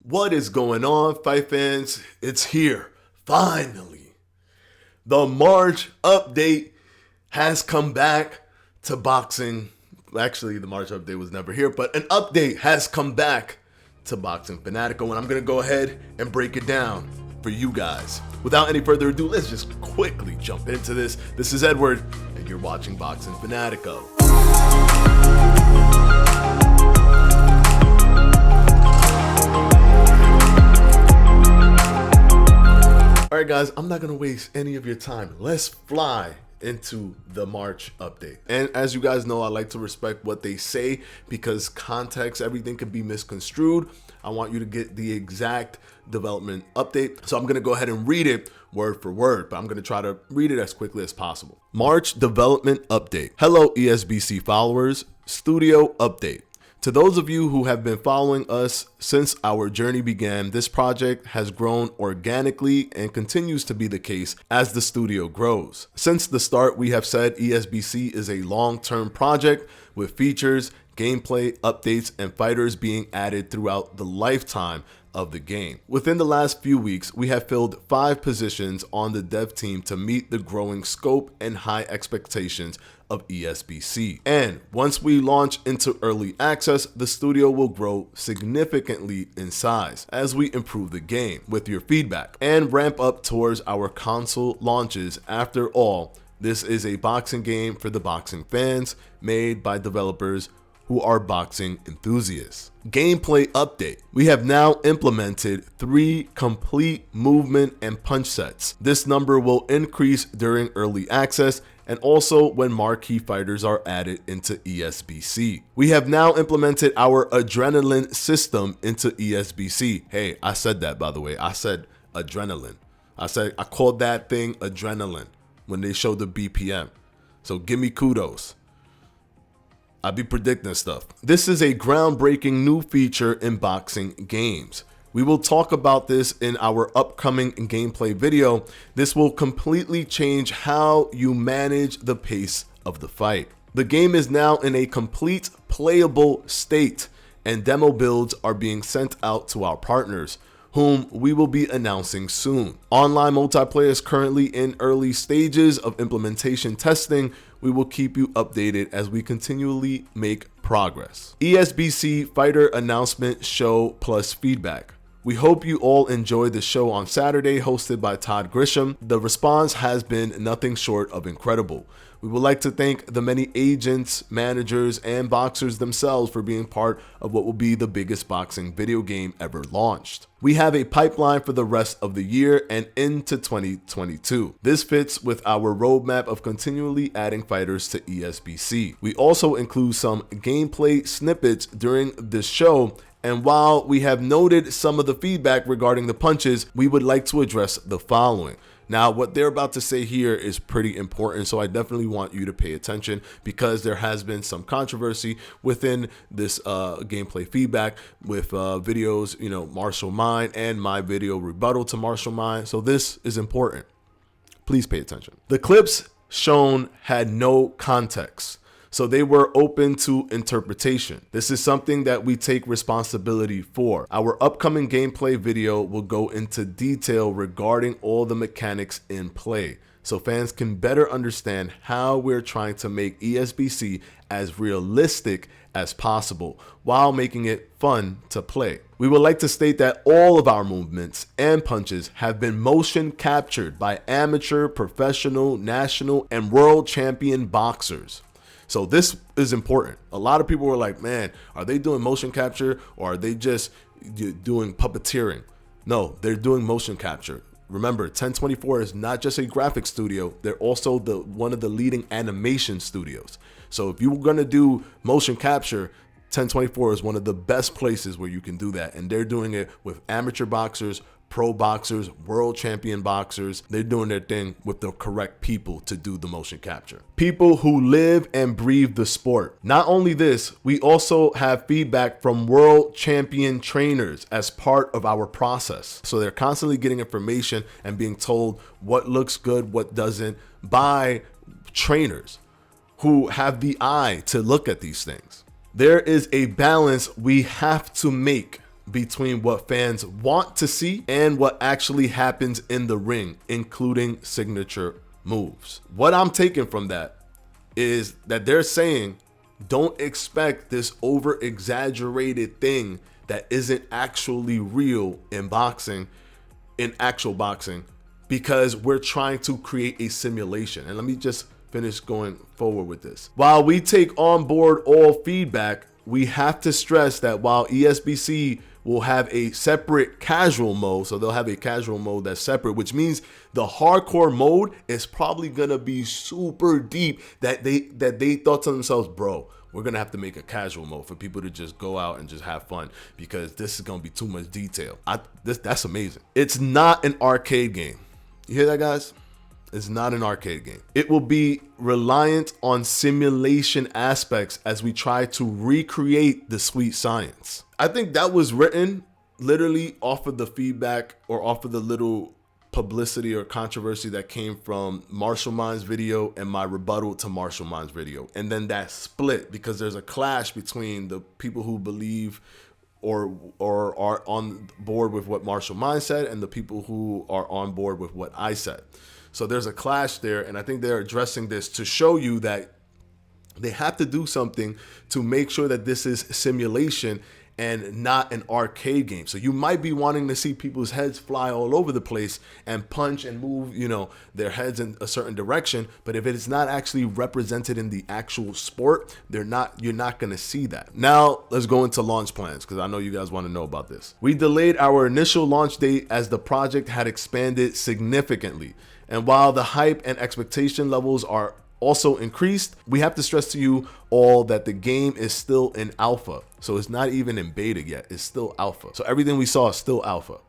What is going on, fight fans? It's here, finally. The March update has come back to boxing. Actually, the March update was never here, but an update has come back to Boxing Fanatico, and I'm going to go ahead and break it down for you guys. Without any further ado, let's just quickly jump into this. This is Edward, and you're watching Boxing Fanatico. All right, guys, I'm not going to waste any of your time. Let's fly into the March update. And as you guys know, I like to respect what they say because context, everything can be misconstrued. I want you to get the exact development update. So I'm going to go ahead and read it word for word, but I'm going to try to read it as quickly as possible. March development update. Hello, ESBC followers. Studio update. To those of you who have been following us since our journey began, this project has grown organically and continues to be the case as the studio grows. Since the start, we have said ESBC is a long-term project with features, gameplay, updates, and fighters being added throughout the lifetime of the game. Within the last few weeks, we have filled 5 positions on the dev team to meet the growing scope and high expectations of ESBC. And once we launch into early access, the studio will grow significantly in size as we improve the game with your feedback and ramp up towards our console launches. After all, this is a boxing game for the boxing fans, made by developers who are boxing enthusiasts. Gameplay update. We have now implemented 3 complete movement and punch sets. This number will increase during early access and also when marquee fighters are added into ESBC. We have now implemented our adrenaline system into ESBC. Hey, I said that, by the way. I said adrenaline. I called that thing adrenaline when they showed the BPM. So give me kudos. I be predicting stuff. This is a groundbreaking new feature in boxing games. We will talk about this in our upcoming gameplay video. This will completely change how you manage the pace of the fight. The game is now in a complete playable state, and demo builds are being sent out to our partners, whom we will be announcing soon. Online multiplayer is currently in early stages of implementation testing. We will keep you updated as we continually make progress. ESBC Fighter Announcement Show plus Feedback. We hope you all enjoyed the show on Saturday, hosted by Todd Grisham. The response has been nothing short of incredible. We would like to thank the many agents, managers, and boxers themselves for being part of what will be the biggest boxing video game ever launched. We have a pipeline for the rest of the year and into 2022. This fits with our roadmap of continually adding fighters to ESBC. We also include some gameplay snippets during the show. And while we have noted some of the feedback regarding the punches, we would like to address the following. Now, what they're about to say here is pretty important, so I definitely want you to pay attention because there has been some controversy within this gameplay feedback with videos, Martial Mind and my video rebuttal to Martial Mind. So this is important. Please pay attention. The clips shown had no context, so they were open to interpretation. This is something that we take responsibility for. Our upcoming gameplay video will go into detail regarding all the mechanics in play, so fans can better understand how we're trying to make ESBC as realistic as possible while making it fun to play. We would like to state that all of our movements and punches have been motion captured by amateur, professional, national, and world champion boxers. So this is important. A lot of people were like, man, are they doing motion capture or are they just doing puppeteering? No, they're doing motion capture. Remember, 1024 is not just a graphics studio. They're also one of the leading animation studios. So if you're going to do motion capture, 1024 is one of the best places where you can do that. And they're doing it with amateur boxers, pro boxers, world champion boxers. They're doing their thing with the correct people to do the motion capture. People who live and breathe the sport. Not only this, we also have feedback from world champion trainers as part of our process. So they're constantly getting information and being told what looks good, what doesn't, by trainers who have the eye to look at these things. There is a balance we have to make between what fans want to see and what actually happens in the ring, including signature moves. What I'm taking from that is that they're saying don't expect this over exaggerated thing that isn't actually real in boxing, in actual boxing, because we're trying to create a simulation. And let me just finish going forward with this. While we take on board all feedback, we have to stress that while ESBC will have a separate casual mode, so they'll have a casual mode that's separate, which means the hardcore mode is probably gonna be super deep, that they thought to themselves, bro, we're gonna have to make a casual mode for people to just go out and just have fun because this is gonna be too much detail. That's amazing. It's not an arcade game. You hear that, guys? It's not an arcade game. It will be reliant on simulation aspects as we try to recreate the sweet science. I think that was written literally off of the feedback or off of the little publicity or controversy that came from Marshall Mind's video and my rebuttal to Marshall Mind's video. And then that split because there's a clash between the people who believe or are on board with what Marshall Mind said and the people who are on board with what I said. So there's a clash there, and I think they're addressing this to show you that they have to do something to make sure that this is simulation and not an arcade game. So you might be wanting to see people's heads fly all over the place and punch and move, you know, their heads in a certain direction. But if it is not actually represented in the actual sport, you're not going to see that. Now let's go into launch plans, because I know you guys want to know about this. We delayed our initial launch date as the project had expanded significantly. And while the hype and expectation levels are also increased, we have to stress to you all that the game is still in alpha. So it's not even in beta yet, it's still alpha. So everything we saw is still alpha.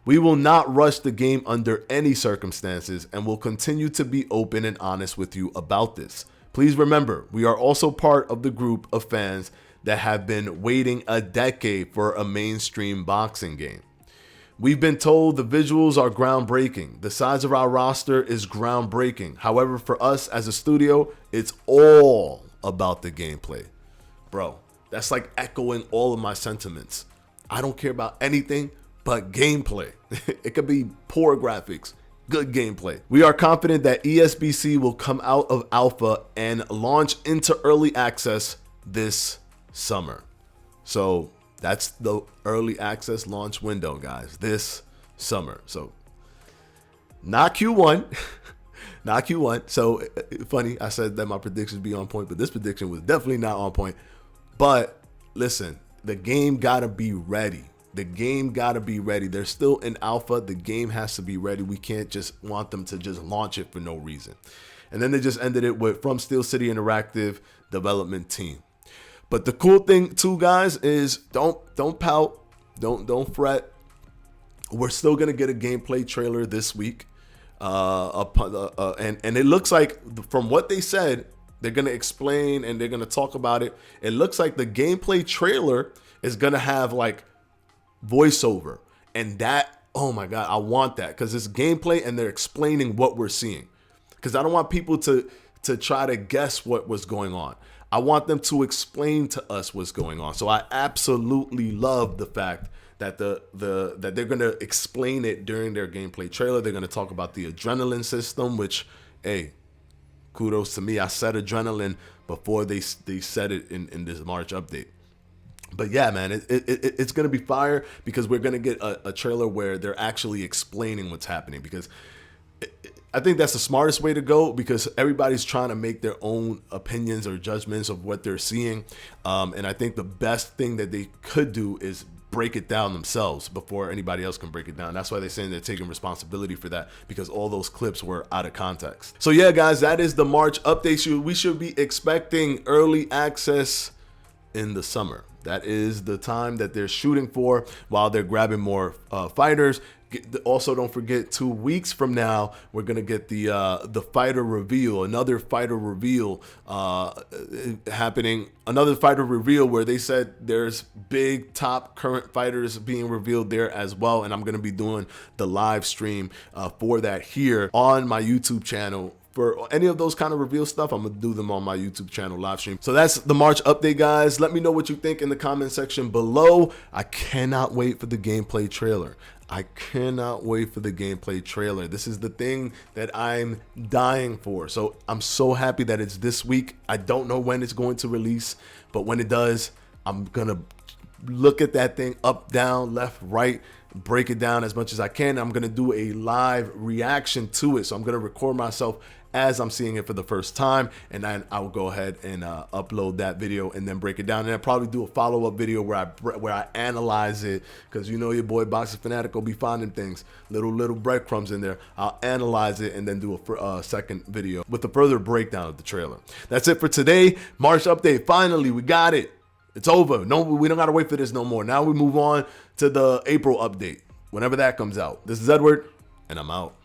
We will not rush the game under any circumstances and will continue to be open and honest with you about this. Please remember, we are also part of the group of fans that have been waiting a decade for a mainstream boxing game. We've been told the visuals are groundbreaking. The size of our roster is groundbreaking. However, for us as a studio, it's all about the gameplay. Bro, that's like echoing all of my sentiments. I don't care about anything but gameplay. It could be poor graphics, good gameplay. We are confident that ESBC will come out of alpha and launch into early access this summer. So that's the early access launch window, guys, this summer. So not Q1, not Q1. So funny, I said that my predictions be on point, but this prediction was definitely not on point. But listen, the game gotta be ready. The game gotta be ready. They're still in alpha. The game has to be ready. We can't just want them to just launch it for no reason. And then they just ended it with from Steel City Interactive development team. But the cool thing too, guys, is don't pout, don't fret. We're still gonna get a gameplay trailer this week, and it looks like from what they said, they're gonna explain and they're gonna talk about it. It looks like the gameplay trailer is gonna have like voiceover, and that, oh my god, I want that because it's gameplay and they're explaining what we're seeing. Because I don't want people to try to guess what was going on. I want them to explain to us what's going on. So I absolutely love the fact that that they're gonna explain it during their gameplay trailer. They're gonna talk about the adrenaline system, which, hey, kudos to me. I said adrenaline before they said it in this March update. But yeah, man, it's gonna be fire because we're gonna get a trailer where they're actually explaining what's happening, because I think that's the smartest way to go, because everybody's trying to make their own opinions or judgments of what they're seeing. And I think the best thing that they could do is break it down themselves before anybody else can break it down. That's why they're saying they're taking responsibility for that, because all those clips were out of context. So yeah, guys, that is the March update. We should be expecting early access in the summer. That is the time that they're shooting for while they're grabbing more fighters. Also, don't forget, 2 weeks from now, we're gonna get the fighter reveal, another fighter reveal happening. Another fighter reveal where they said there's big top current fighters being revealed there as well, and I'm gonna be doing the live stream for that here on my YouTube channel for any of those kind of reveal stuff, I'm gonna do them on my YouTube channel live stream. So that's the March update, guys. Let me know what you think in the comment section below. I cannot wait for the gameplay trailer. I cannot wait for the gameplay trailer. This is the thing that I'm dying for. So I'm so happy that it's this week. I don't know when it's going to release, but when it does, I'm gonna look at that thing up, down, left, right, break it down as much as I can. I'm gonna do a live reaction to it. So I'm gonna record myself as I'm seeing it for the first time, and then I will go ahead and upload that video and then break it down. And I'll probably do a follow-up video where I analyze it, because you know your boy Boxing Fanatico be finding things, little breadcrumbs in there. I'll analyze it and then do a second video with a further breakdown of the trailer. That's it for today. March update. Finally, we got it. It's over. No, we don't gotta wait for this no more. Now we move on to the April update, whenever that comes out. This is Edward, and I'm out.